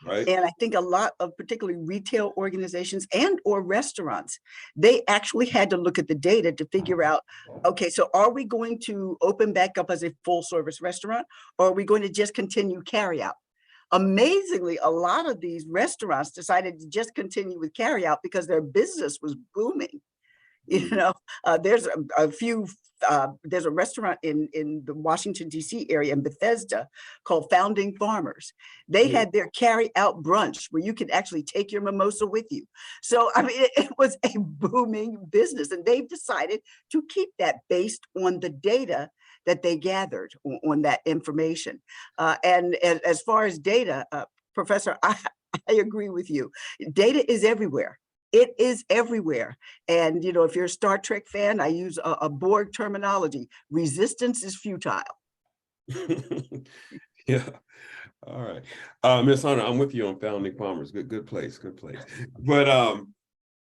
Right. And I think a lot of particularly retail organizations and or restaurants, they actually had to look at the data to figure out, okay, so are we going to open back up as a full service restaurant or are we going to just continue carry out? Amazingly, a lot of these restaurants decided to just continue with carry out because their business was booming. You know, there's a few, there's a restaurant in the Washington DC area in Bethesda called Founding Farmers. They Mm. had their carry out brunch where you could actually take your mimosa with you. So, I mean, it was a booming business, and they've decided to keep that based on the data that they gathered on that information. And as far as data, Professor, I agree with you. Data is everywhere. It is everywhere. And, you know, if you're a Star Trek fan, I use a Borg terminology. Resistance is futile. Yeah. All right. Ms. Hunter, I'm with you on Founding Farmers. Good place, good place.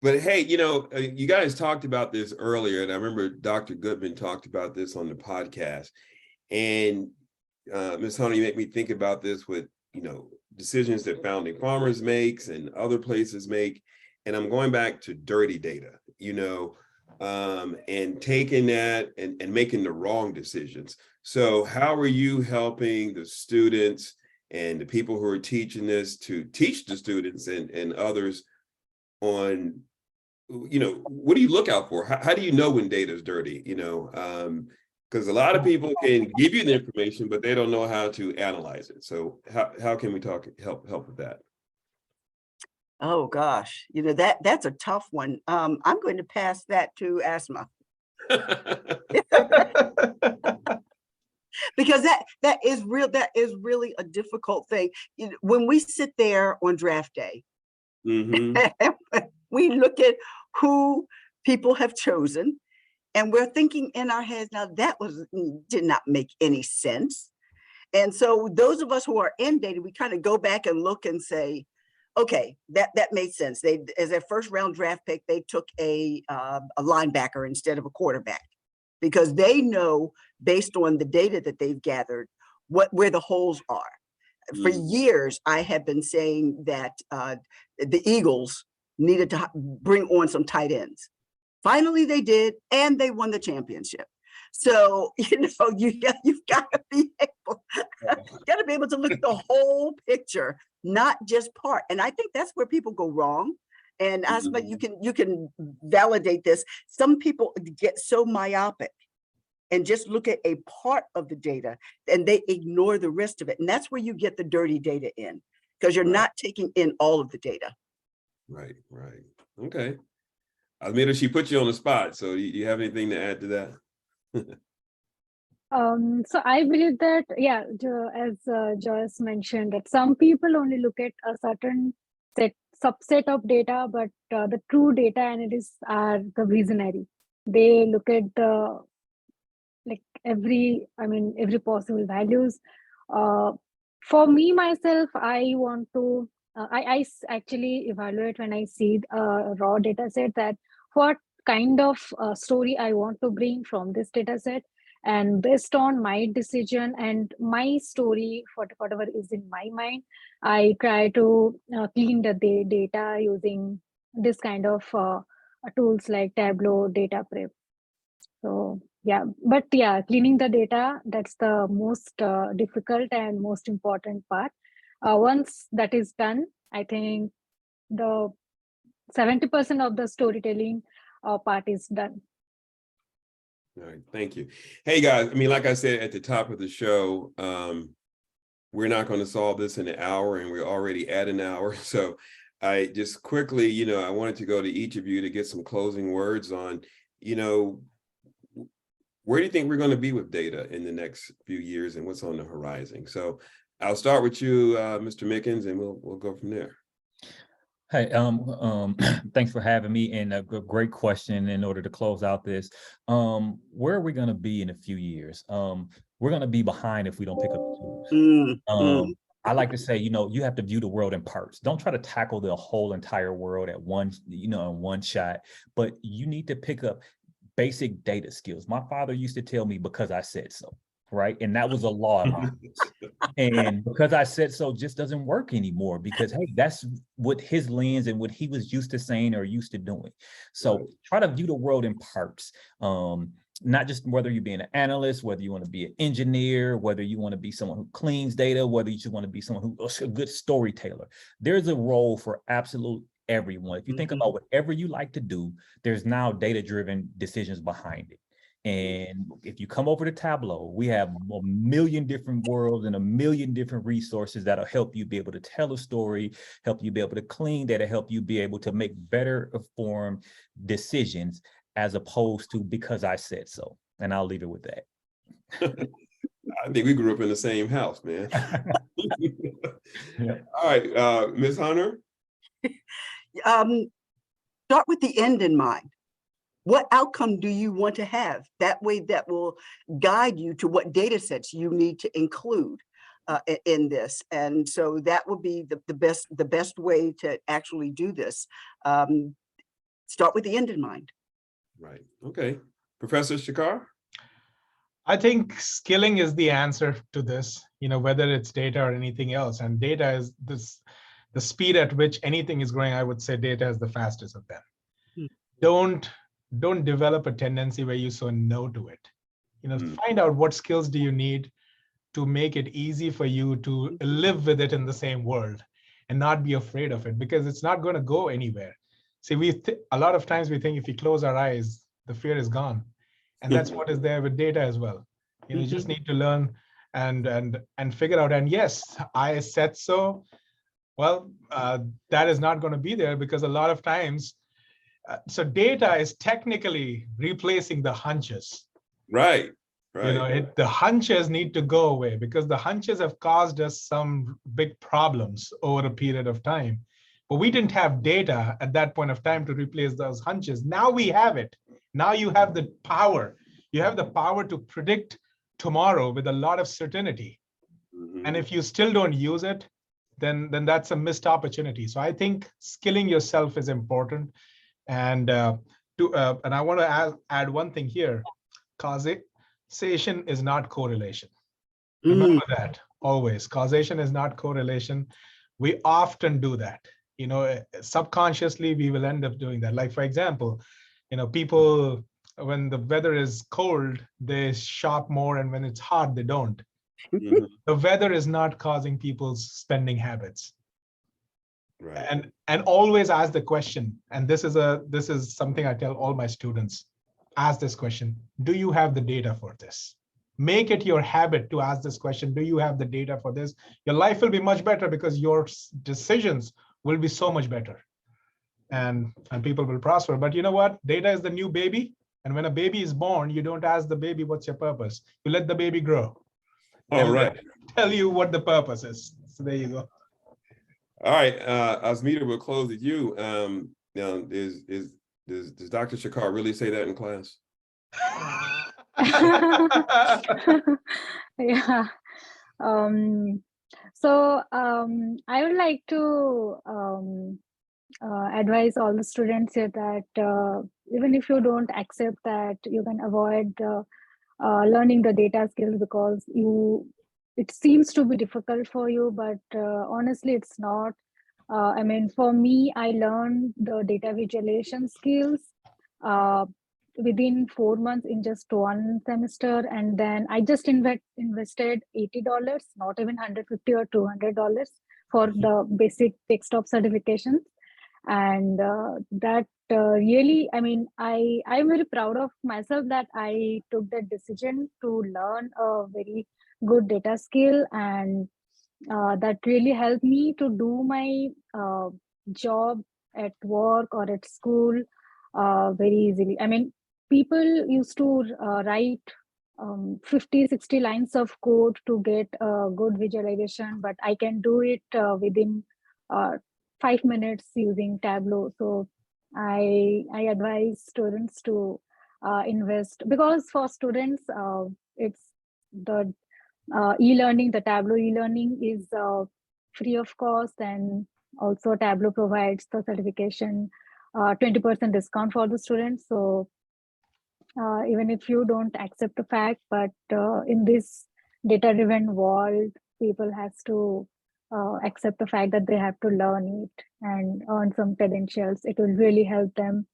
But hey, you know, you guys talked about this earlier, and I remember Dr. Goodman talked about this on the podcast. And Ms. Hunter, you make me think about this with, you know, decisions that Founding Farmers makes and other places make. And I'm going back to dirty data, you know, and taking that and making the wrong decisions. So how are you helping the students and the people who are teaching this to teach the students and others on, you know, what do you look out for? How do you know when data is dirty, you know? Because a lot of people can give you the information, but they don't know how to analyze it. So how can we help with that? Oh gosh, you know, that's a tough one. I'm going to pass that to Asma, because that is really a difficult thing. You know, when we sit there on draft day, Mhm. we look at who people have chosen, and we're thinking in our heads, now did not make any sense. And so those of us who are in data, we kind of go back and look and say, okay, that made sense. They, as their first round draft pick, they took a linebacker instead of a quarterback, because they know, based on the data that they've gathered, where the holes are. For years, I have been saying that the Eagles needed to bring on some tight ends. Finally, they did, and they won the championship. So, you know, you've got to be able to look at the whole picture, not just part. And I think that's where people go wrong. And Asma, you can validate this. Some people get so myopic and just look at a part of the data and they ignore the rest of it. And that's where you get the dirty data in, because you're not taking in all of the data. Right. Okay. Almeda, she put you on the spot. So you have anything to add to that? So I believe that, yeah, as Joyce mentioned, that some people only look at a certain subset of data, but the true data analysts are the visionary. They look at the every possible values. For me myself, I want to I actually evaluate when I see a raw data set, that what kind of story I want to bring from this data set. And based on my decision and my story, whatever is in my mind, I try to clean the data using this kind of tools like Tableau, Data Prep. So yeah, but yeah, cleaning the data, that's the most difficult and most important part. Once that is done, I think the 70% of the storytelling part is done. All right, thank you. Hey guys, I mean, like I said at the top of the show, we're not going to solve this in an hour, and we're already at an hour. So I just quickly, you know, I wanted to go to each of you to get some closing words on, you know, where do you think we're going to be with data in the next few years and what's on the horizon? So I'll start with you, Mr. Mickens, and we'll go from there. Hey, thanks for having me, and a great question in order to close out this. Where are we going to be in a few years? We're going to be behind if we don't pick up the tools. I like to say, you know, you have to view the world in parts. Don't try to tackle the whole entire world at one, you know, in one shot, but you need to pick up basic data skills. My father used to tell me, because I said so, right? And that was a law in my house. And because I said so just doesn't work anymore, because hey, that's what his lens and what he was used to saying or used to doing. So try to view the world in parts. Not just whether you're being an analyst, whether you want to be an engineer, whether you want to be someone who cleans data, whether you just want to be someone who's a good storyteller. There's a role for absolute everyone. If you think about whatever you like to do, there's now data-driven decisions behind it. And if you come over to Tableau, we have a million different worlds and a million different resources that'll help you be able to tell a story, help you be able to clean data, help you be able to make better informed decisions as opposed to because I said so. And I'll leave it with that. I think we grew up in the same house, man. Yeah. All right, Ms. Hunter. Start with the end in mind. What outcome do you want to have? That way that will guide you to what data sets you need to include in this. And so that will be the best way to actually do this. Start with the end in mind. Right. Okay. Professor Shekar? I think skilling is the answer to this, whether it's data or anything else. And data is the speed at which anything is growing. I would say data is the fastest of them. Don't develop a tendency where you say no to it. Find out what skills do you need to make it easy for you to live with it in the same world and not be afraid of it, because it's not going to go anywhere. See, a lot of times we think if we close our eyes, the fear is gone. And that's what is there with data as well. You just need to learn and figure out. And yes, I said so. Well, that is not going to be there because a lot of times, so data is technically replacing the hunches. Right. Right. The hunches need to go away because the hunches have caused us some big problems over a period of time. But we didn't have data at that point of time to replace those hunches. Now we have it. Now you have the power. You have the power to predict tomorrow with a lot of certainty. And if you still don't use it, then that's a missed opportunity. So I think skilling yourself is important. And and I want to add one thing here. Causation is not correlation. Remember that always. Causation is not correlation. We often do that. Subconsciously, we will end up doing that. Like, for example, people, when the weather is cold, they shop more, and when it's hot, they don't. The weather is not causing people's spending habits. Right. And always ask the question, and this is something I tell all my students. Ask this question: do you have the data for this? Make it your habit to ask this question: do you have the data for this? Your life will be much better because your decisions will be so much better, and people will prosper. But you know what? Data is the new baby, and when a baby is born, you don't ask the baby what's your purpose. You let the baby grow. All right. Tell you what the purpose is. So there you go. All right, Asmita, we'll close with you. Now, does Dr. Shekar really say that in class? Yeah. So I would like to advise all the students here that even if you don't accept that, you can avoid learning the data skills because it seems to be difficult for you, but honestly, it's not. I mean, for me, I learned the data visualization skills within 4 months in just one semester. And then I just invested $80, not even $150 or $200 for the basic desktop certifications. And that really, I mean, I'm very proud of myself that I took that decision to learn a very good data skill, and that really helped me to do my job at work or at school very easily. I mean, people used to write 50-60 lines of code to get a good visualization, but I can do it within 5 minutes using Tableau. So I advise students to invest, because for students, it's the e-learning, the Tableau e-learning is free of cost, and also Tableau provides the certification 20% discount for the students. So even if you don't accept the fact, but in this data-driven world, people has to accept the fact that they have to learn it and earn some credentials. It will really help them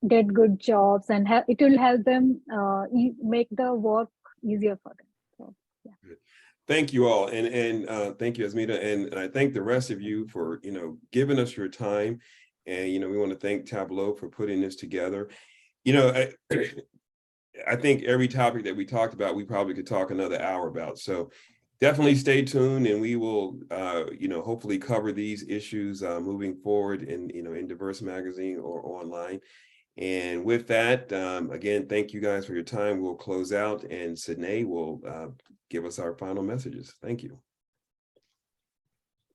get good jobs, and it will help them make the work easier for them. So, yeah. Thank you all, and thank you, Asmita, and I thank the rest of you for giving us your time, and we want to thank Tableau for putting this together. I think every topic that we talked about, we probably could talk another hour about. So definitely stay tuned, and we will, hopefully cover these issues moving forward in Diverse Magazine or online. And with that, again, thank you guys for your time. We'll close out, and Sidney will give us our final messages. Thank you.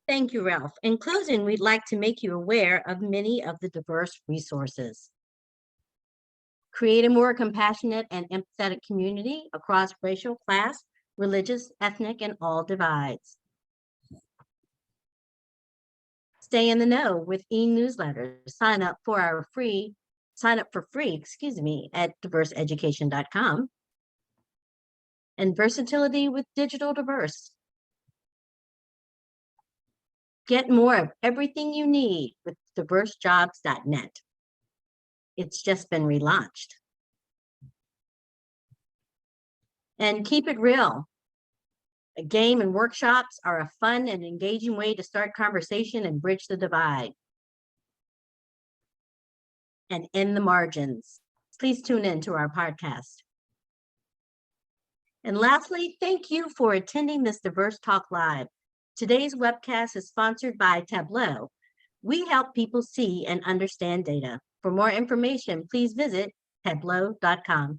Thank you, Ralph. In closing, we'd like to make you aware of many of the diverse resources. Create a more compassionate and empathetic community across racial, class, religious, ethnic, and all divides. Stay in the know with e-newsletters. Sign up for free, at diverseeducation.com. And versatility with Digital Diverse. Get more of everything you need with diversejobs.net. It's just been relaunched. And keep it real. A game and workshops are a fun and engaging way to start conversation and bridge the divide. And in the margins, please tune in to our podcast. And lastly, thank you for attending this Diverse Talk Live. Today's webcast is sponsored by Tableau. We help people see and understand data. For more information, please visit tableau.com.